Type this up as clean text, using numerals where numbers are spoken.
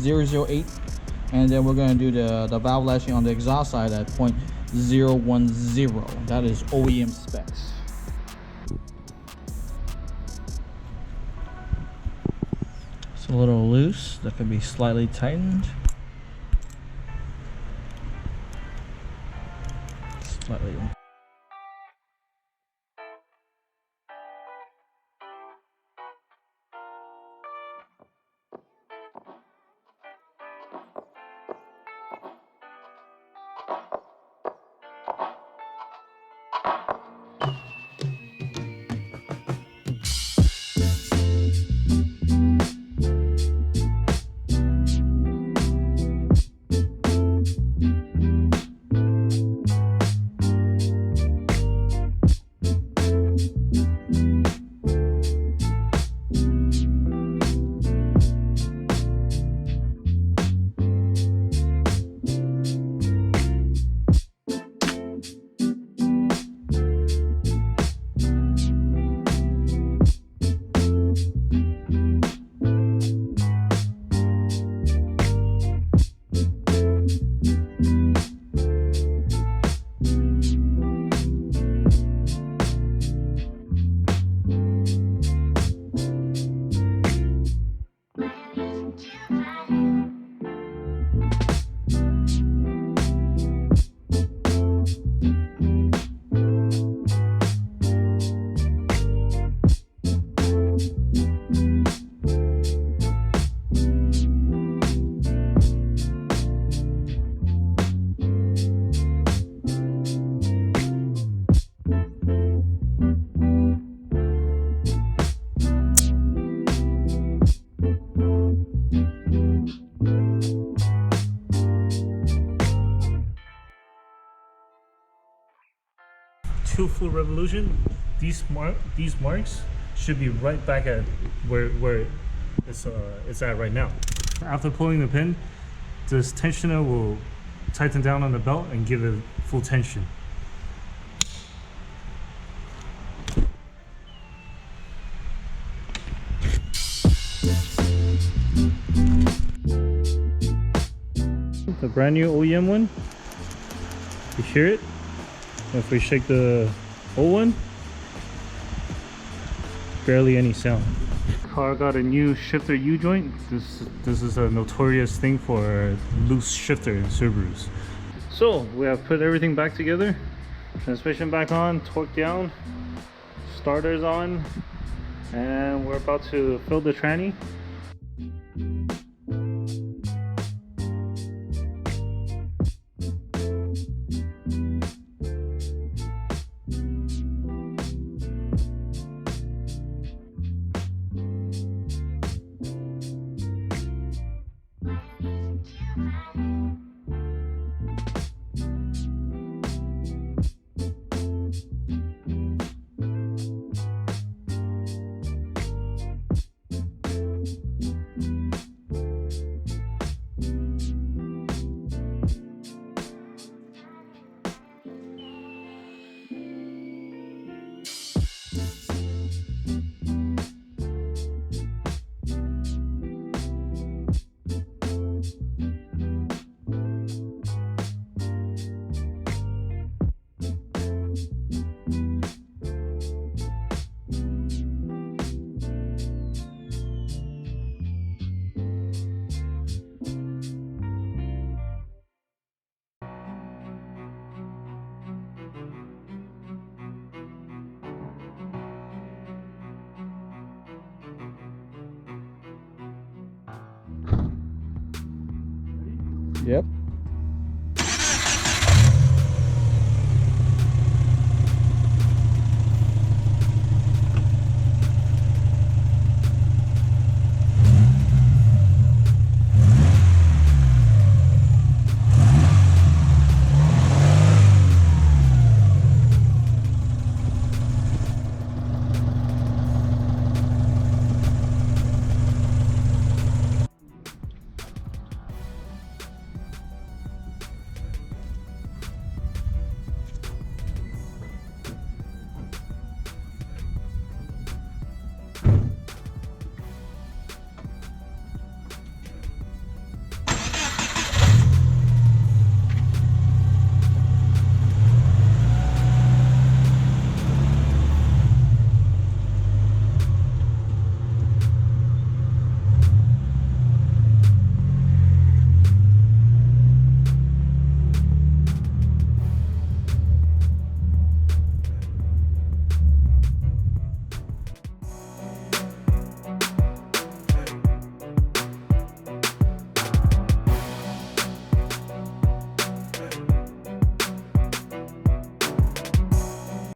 .008, and then we're going to do the valve lashing on the exhaust side at .010. That is OEM specs. It's a little loose, that could be slightly tightened. Slightly. Two full revolution, these marks should be right back at where it's at right now. After pulling the pin, this tensioner will tighten down on the belt and give it full tension. The brand new OEM one, you hear it? If we shake the old one, barely any sound. Car got a new shifter U-joint. This is a notorious thing for loose shifter in Subarus. So we have put everything back together. Transmission back on, torque down, starters on, and we're about to fill the tranny. Yep.